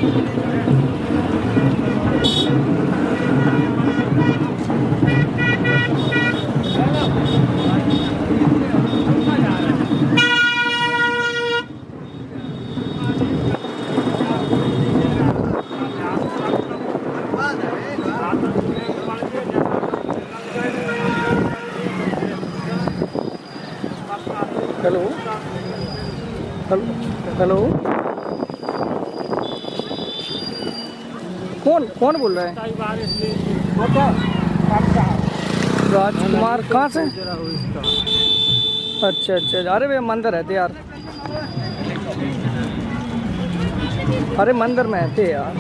Hello hello hello, कौन कौन बोल रहा है? राजकुमार कहाँ से? अच्छा अच्छा, अरे भैया मंदिर रहते यार, अरे मंदिर में रहते यार।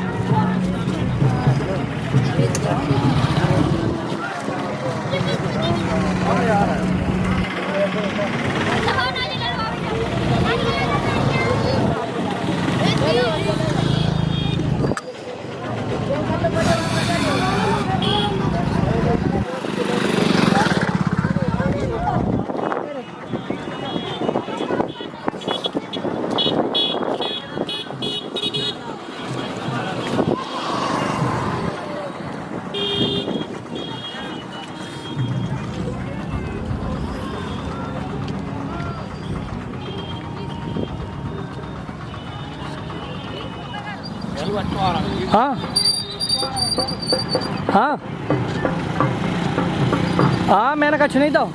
हाँ हाँ हाँ, मैंने कुछ नहीं था।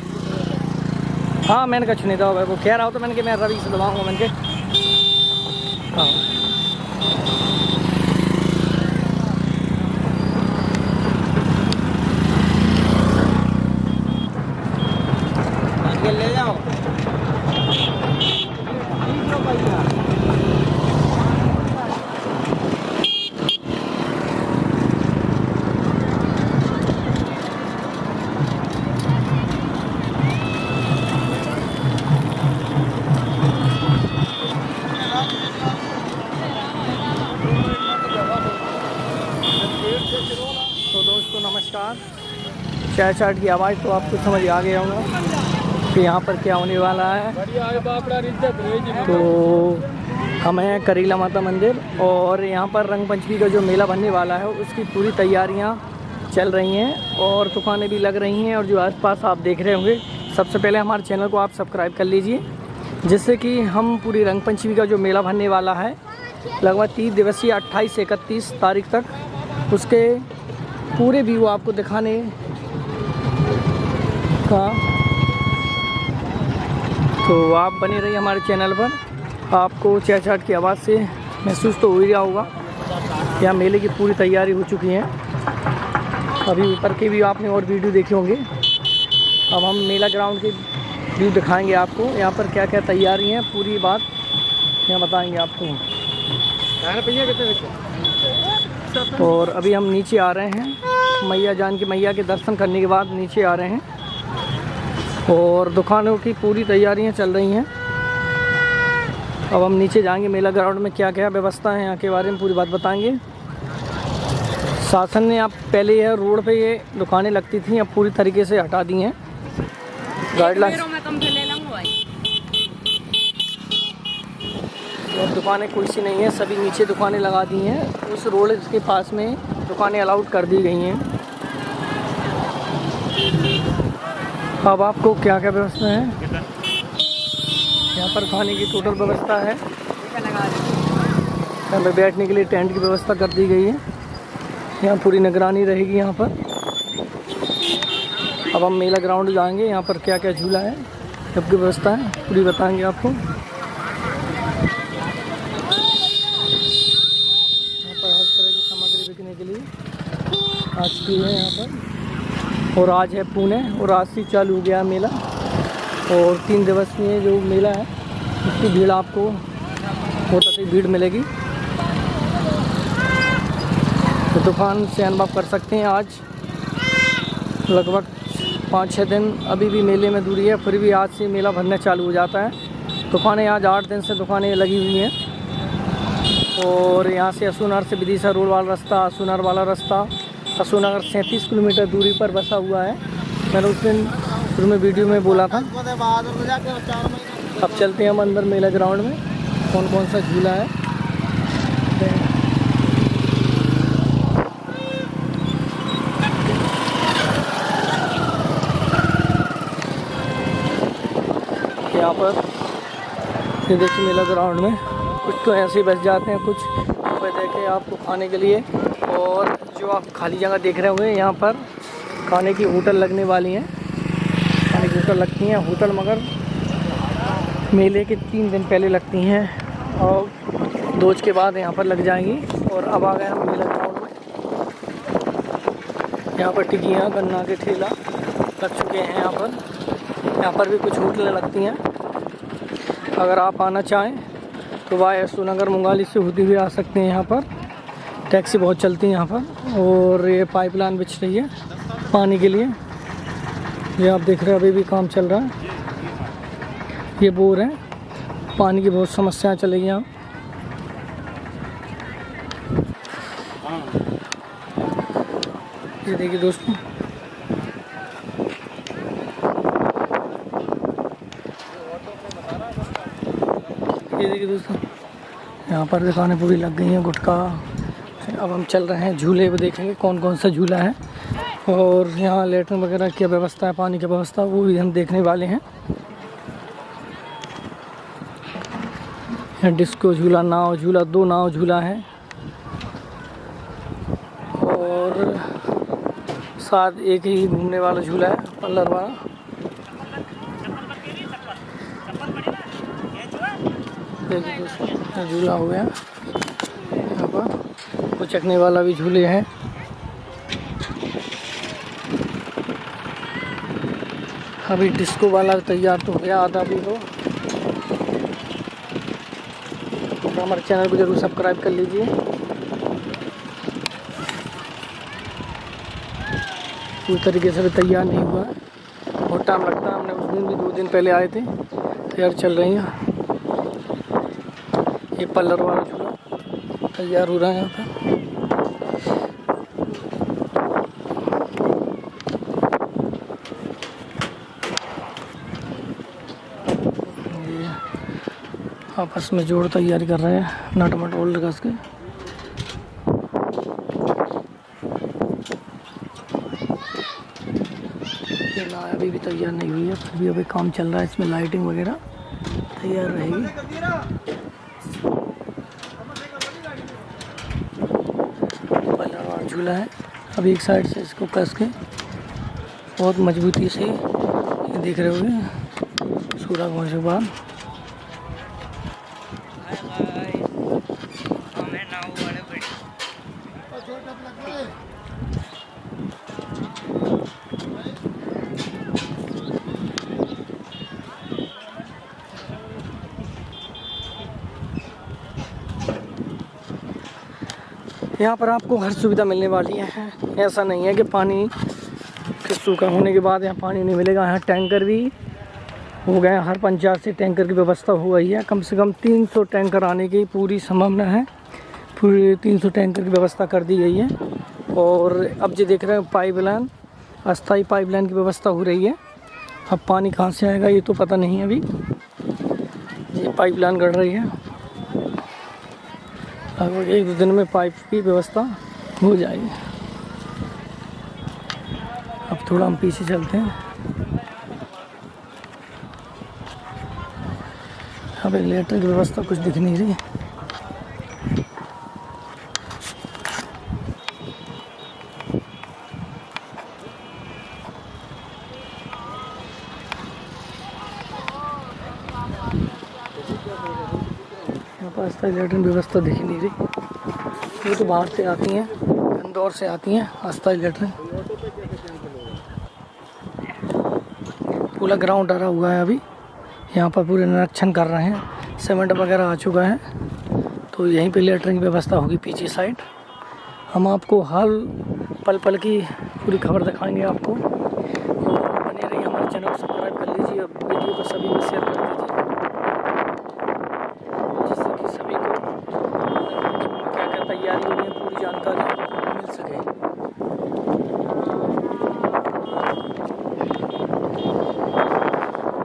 हाँ मैंने कुछ नहीं था, वो कह रहा हो तो मैंने कि मैं रवि से दबाऊँगा मैंने के। हाँ ले जाओ। तो दोस्तों नमस्कार, चाय चाट की आवाज़ तो आपको समझ आ गया होगा कि यहाँ पर क्या होने वाला है। तो हम हैं करीला माता मंदिर और यहाँ पर रंग पंचमी का जो मेला बनने वाला है उसकी पूरी तैयारियाँ चल रही हैं और दुकानें भी लग रही हैं। और जो आसपास आप देख रहे होंगे, सबसे पहले हमारे चैनल को आप सब्सक्राइब कर लीजिए, जिससे कि हम पूरी रंग पंचमी का जो मेला बनने वाला है लगभग 30 दिवसीय 28 से 31 तारीख तक, उसके पूरे व्यू आपको दिखाने का। तो आप बने रहिए हमारे चैनल पर। आपको चाय चाट की आवाज़ से महसूस तो हो ही रहा होगा कि यहाँ मेले की पूरी तैयारी हो चुकी है। अभी ऊपर के भी आपने और वीडियो देखे होंगे। अब हम मेला ग्राउंड के व्यू दिखाएंगे आपको, यहाँ पर क्या क्या तैयारी हैं पूरी बात यहाँ बताएंगे आपको। और अभी हम नीचे आ रहे हैं, मैया जान की मैया के दर्शन करने के बाद नीचे आ रहे हैं और दुकानों की पूरी तैयारियां चल रही हैं। अब हम नीचे जाएंगे, मेला ग्राउंड में क्या क्या व्यवस्था है यहाँ के बारे में पूरी बात बताएंगे। शासन ने अब पहले यह रोड पे ये दुकानें लगती थी, अब पूरी तरीके से हटा दी हैं गाइडलाइन। और दुकानें कोई सी नहीं है, सभी नीचे दुकानें लगा दी हैं। उस रोड के पास में दुकानें अलाउड कर दी गई हैं। अब आपको क्या क्या व्यवस्था है यहाँ पर? खाने की टोटल व्यवस्था है, यहाँ पर बैठने के लिए टेंट की व्यवस्था कर दी गई है। यहाँ पूरी निगरानी रहेगी यहाँ पर। अब हम मेला ग्राउंड जाएंगे, यहाँ पर क्या क्या झूला है, सबकी व्यवस्था है पूरी बताएंगे आपको। बिकने के लिए आज की है यहाँ पर। और आज है पुणे और आज से चालू हो गया मेला और 3 दिवसीय जो मेला है उसकी भीड़ आपको बहुत अच्छी भीड़ मिलेगी। तो दुकान से अनुभव कर सकते हैं। आज लगभग 5-6 दिन अभी भी मेले में दूरी है, फिर भी आज से मेला भरना चालू हो जाता है। दुकानें आज 8 दिन से दुकानें लगी हुई हैं। और यहाँ से असूनगर से विदिशा रोड वाला रास्ता, असूनगर वाला रास्ता, असूनगर 37 किलोमीटर दूरी पर बसा हुआ है। मैंने उस दिन शुरू में वीडियो में बोला था। अब चलते हैं हम अंदर मेला ग्राउंड में, कौन कौन सा झूला है। पर ये देखिए मेला ग्राउंड में कुछ तो ऐसे ही बस जाते हैं, कुछ पे देखे आपको खाने के लिए। और जो आप खाली जगह देख रहे होंगे यहाँ पर खाने की होटल लगने वाली हैं, खाने की होटल लगती हैं होटल, मगर मेले के 3 दिन पहले लगती हैं और 2 के बाद यहाँ पर लग जाएंगी। और अब आ गए हम मेला ग्राउंड में। यहाँ पर टिकियाँ गन्ना के ठेला लग चुके हैं। यहाँ पर भी कुछ होटलें लगती हैं। अगर आप आना चाहें तो वाया सुनगर मुंगाली से होती हुई आ सकते हैं। यहाँ पर टैक्सी बहुत चलती है यहाँ पर। और ये पाइपलाइन बिछ रही है पानी के लिए, ये आप देख रहे हैं अभी भी काम चल रहा है। ये बोर है, पानी की बहुत समस्याएं चलेगी यहाँ। ये देखिए दोस्तों, ये देखिए दोस्तों, यहाँ पर दुकानें पूरी लग गई हैं गुटखा। अब हम चल रहे हैं झूले पे, देखेंगे कौन कौन सा झूला है और यहाँ लेटरिन वगैरह की व्यवस्था है, पानी की व्यवस्था, वो भी हम देखने वाले हैं। डिस्को झूला, नाव झूला, 2 नाव झूला है और साथ एक ही घूमने वाला झूला है पल्लर वाला। देखिए दोस्तों, झूला हो गया। यहाँ पर उचकने वाला भी झूले हैं। अभी डिस्को वाला तैयार तो हो गया आधा भी हो। तो हमारे चैनल को जरूर सब्सक्राइब कर लीजिए। पूरी तरीके से भी तैयार नहीं हुआ है, बहुत टाइम लगता है। हमने उस दिन भी 2 दिन पहले आए थे। तैयार चल रही हैं। ये पल्लर वाला झूला तैयार हो रहा है यहाँ पर। आपस में जोड़ तैयारी कर रहे हैं, नट मट बोल्ट कस के। ये ना अभी भी तैयार नहीं हुई है, फिर भी अभी काम चल रहा है इसमें, लाइटिंग वगैरह तैयार रहेगी। झूला है, अभी एक साइड से इसको कस के बहुत मजबूती से, ये देख रहे होंगे सूरज होने के बाद। यहाँ पर आपको हर सुविधा मिलने वाली है। ऐसा नहीं है कि पानी के सूखा होने के बाद यहाँ पानी नहीं मिलेगा। यहाँ टैंकर भी हो गए, हर पंचायत से टैंकर की व्यवस्था हो गई है। कम से कम 300 टैंकर आने की पूरी संभावना है। पूरी 300 टैंकर की व्यवस्था कर दी गई है। और अब जो देख रहे हैं पाइपलाइन, अस्थायी पाइपलाइन की व्यवस्था हो रही है। अब पानी कहाँ से आएगा ये तो पता नहीं है अभी। ये पाइपलाइन गड़ रही है, लगभग 1-2 दिन में पाइप की व्यवस्था हो जाएगी। अब थोड़ा हम पीछे चलते हैं। अभी लेटर की व्यवस्था कुछ दिख नहीं रही। यहाँ पर अस्थायी लेटरिन व्यवस्था दिख नहीं रही। ये तो बाहर से आती हैं, इंदौर से आती हैं अस्थायी लेटरिन। पूरा ग्राउंड डरा हुआ है अभी। यहाँ पर पूरे निरीक्षण कर रहे हैं, सीमेंट वगैरह आ चुका है। तो यहीं पे लेटरिन की व्यवस्था होगी पीछे साइड। हम आपको हाल पल पल की पूरी खबर दिखाएंगे आपको। बने रहिए, हमारे चैनल को सब्सक्राइब कर लीजिए, वीडियो को सभी में शेयर कर दीजिए, जिससे कि सभी को क्या क्या तैयारी हो रही है पूरी जानकारी मिल सके।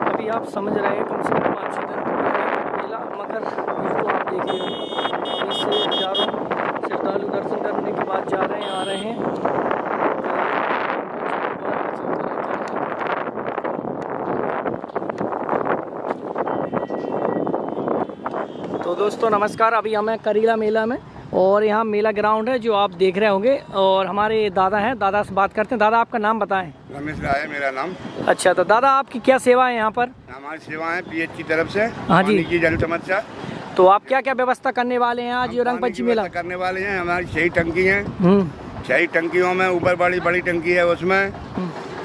अभी आप समझ रहे हैं कम से कम 5-6 दिन मेला, मगर इसको आप देखिए अभी से हजारों श्रद्धालु दर्शन करने के बाद जा रहे हैं, आ रहे हैं। दोस्तों नमस्कार। अभी हम हैं करीला मेला में और यहाँ मेला ग्राउंड है जो आप देख रहे होंगे और हमारे दादा हैं, दादा से बात करते हैं। दादा आपका नाम बताएं। रमेश राय है मेरा नाम। अच्छा, तो दादा आपकी क्या सेवा है यहाँ पर? हमारी सेवा है पीएच की तरफ से हाँ जी। पानी की जल समस्या। तो आप क्या क्या व्यवस्था करने वाले हैं आज रंग पंचमी मेला करने वाले हैं? हमारी 6 टंकी है, 6 टंकियों में ऊपर बड़ी बड़ी टंकी है उसमें,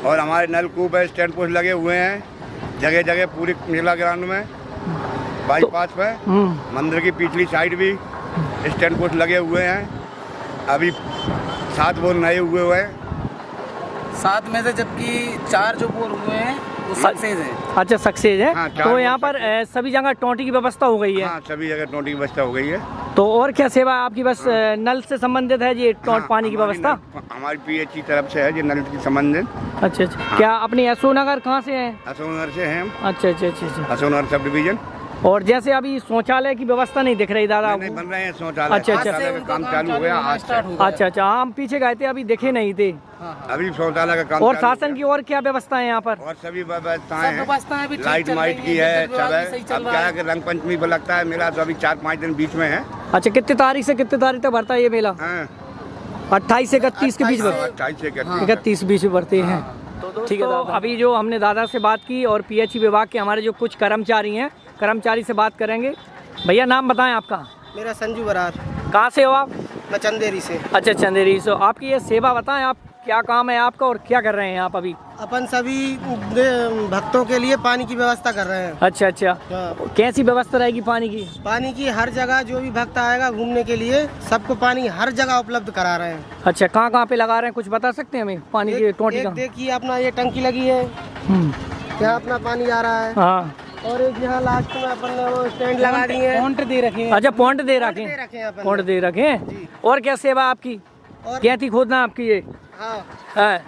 और हमारे नलकूप है, स्टैंड पोस्ट लगे हुए हैं जगह जगह पूरी मेला ग्राउंड में, बाईपास पे, मंदिर की पिछली साइड भी स्टैंड पोस्ट लगे हुए हैं। अभी 7 बोर नए हुए हैं, 7 में से जबकि 4 जो बोर हुए हैं वो सक्सेस है। अच्छा, सक्सेस है। हाँ, तो यहाँ पर सभी जगह टोटी की व्यवस्था हो गई है। हाँ, सभी जगह टोटी की व्यवस्था हो गई है। तो और क्या सेवा है आपकी? बस नल से संबंधित है जी पानी की व्यवस्था? हमारी पीएच की तरफ से है जी नल की संबंधित। अच्छा अच्छा। क्या अपनी अशोकनगर कहाँ से है? अशोकनगर से हैं हम। अच्छा अच्छा अच्छा अच्छा। Ashoknagar sub division. और जैसे अभी शौचालय की व्यवस्था नहीं दिख रही दादा? नहीं बन रहे हैं शौचालय। अच्छा अच्छा। शौचालय का काम चालू हो गया आज से। अच्छा अच्छा। हम पीछे गए थे, अभी देखे नहीं थे। अभी शौचालय का काम और चालू शासन की और क्या व्यवस्था है यहाँ पर? और सभी व्यवस्थाएं हैं, भी ठीक लाइट चल माइट रही की है, है, विद्युत सब विभाग है। भी सही चल अब रहा क्या है। है कि रंग पंचमी पर लगता है मेला, तो अभी 4-5 दिन बीच में है। अच्छा, कितने तारीख से कितने तारीख तक भरता है ये मेला? 28 से 31 के बीच में? 28 से 31 बीच में भरते हैं। तो ठीक है दादा, अभी जो हमने दादा से बात की और पीएचई विभाग के हमारे जो कुछ कर्मचारी हैं, कर्मचारी से बात करेंगे। भैया नाम बताएं आपका। मेरा संजू बरार। कहाँ से हो आप? मैं चंदेरी से। अच्छा, चंदेरी से। आपकी ये सेवा बताएं, आप क्या काम है आपका और क्या कर रहे हैं आप अभी? अपन सभी भक्तों के लिए पानी की व्यवस्था कर रहे हैं। अच्छा अच्छा। कैसी व्यवस्था रहेगी पानी की? पानी की हर जगह जो भी भक्त आएगा घूमने के लिए सबको पानी हर जगह उपलब्ध करा रहे हैं। अच्छा, कहाँ कहाँ पे लगा रहे हैं, कुछ बता सकते हैं हमें? पानी की टोटी का देखिए, अपना ये टंकी लगी है, यहाँ अपना पानी आ रहा है। हाँ। और एक यहाँ लास्ट में अपन ने वो स्टैंड लगा दिए हैं, पॉइंट दे रखे हैं। अच्छा, पॉइंट दे रखे हैं अपन ने। पॉइंट दे रखे हैं। और क्या सेवा आपकी? और क्या थी खोदना आपकी ये? हाँ है।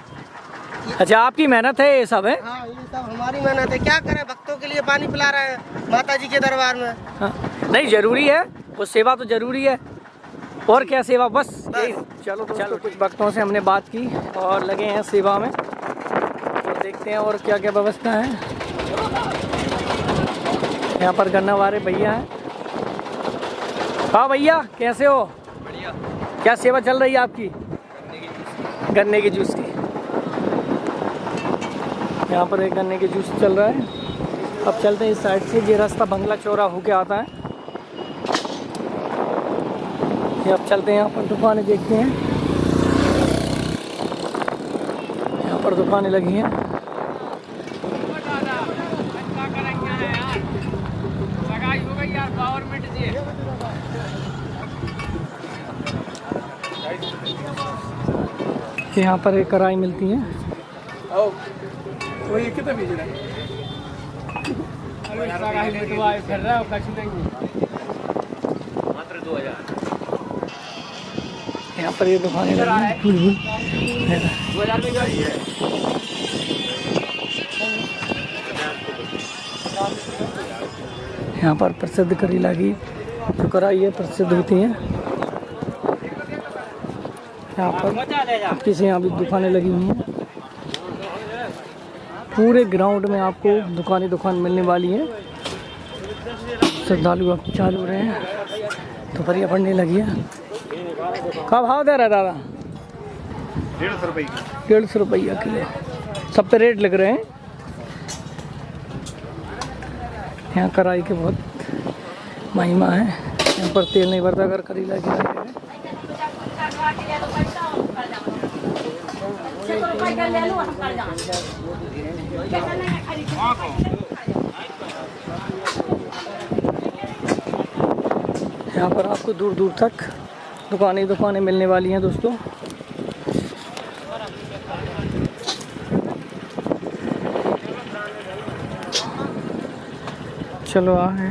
अच्छा, आपकी मेहनत है ये सब है? हाँ, ये सब हमारी मेहनत है। क्या करें, भक्तों के लिए पानी पिला रहे हैं माता जी के दरबार में। हाँ। नहीं, जरूरी है वो सेवा, तो जरूरी है। और क्या सेवा? बस यही। चलो चलो, कुछ भक्तों से हमने बात की और लगे हैं सेवा में, और देखते हैं और क्या क्या व्यवस्था है। यहाँ पर गन्ना वाले भैया हैं। हाँ भैया, कैसे हो? बढ़िया। क्या सेवा चल रही है आपकी? गन्ने के जूस की। यहाँ पर एक गन्ने के जूस चल रहा है। अब चलते हैं इस साइड से, ये रास्ता बंगला चौरा होके आता है। ये अब चलते हैं, यहाँ पर दुकानें देखते हैं। यहाँ पर दुकानें लगी हैं। यहाँ पर एक कढ़ाई मिलती है। वो ये कितना बेच रहा है? मात्र 2000। यहाँ पर ये दुकानें लगी हैं। यहाँ पर प्रसिद्ध करीला की जो कढ़ाई है प्रसिद्ध होती है। यहाँ पर किसी यहाँ भी दुकानें लगी हुई हैं। पूरे ग्राउंड में आपको दुकान मिलने वाली है। श्रद्धालु अब चालू हो रहे हैं, दोपहरिया पड़ने लगी है। क्या भाव दे रहा है दादा? 150 रुपये। 150 रुपया किलो। सब पे रेट लग रहे हैं। यहाँ कढ़ाई के बहुत महिमा है। यहाँ पर तेल नहीं भरता अगर करीला की है। यहाँ पर आपको दूर दूर तक दुकानें मिलने वाली हैं दोस्तों। चलो आ हैं।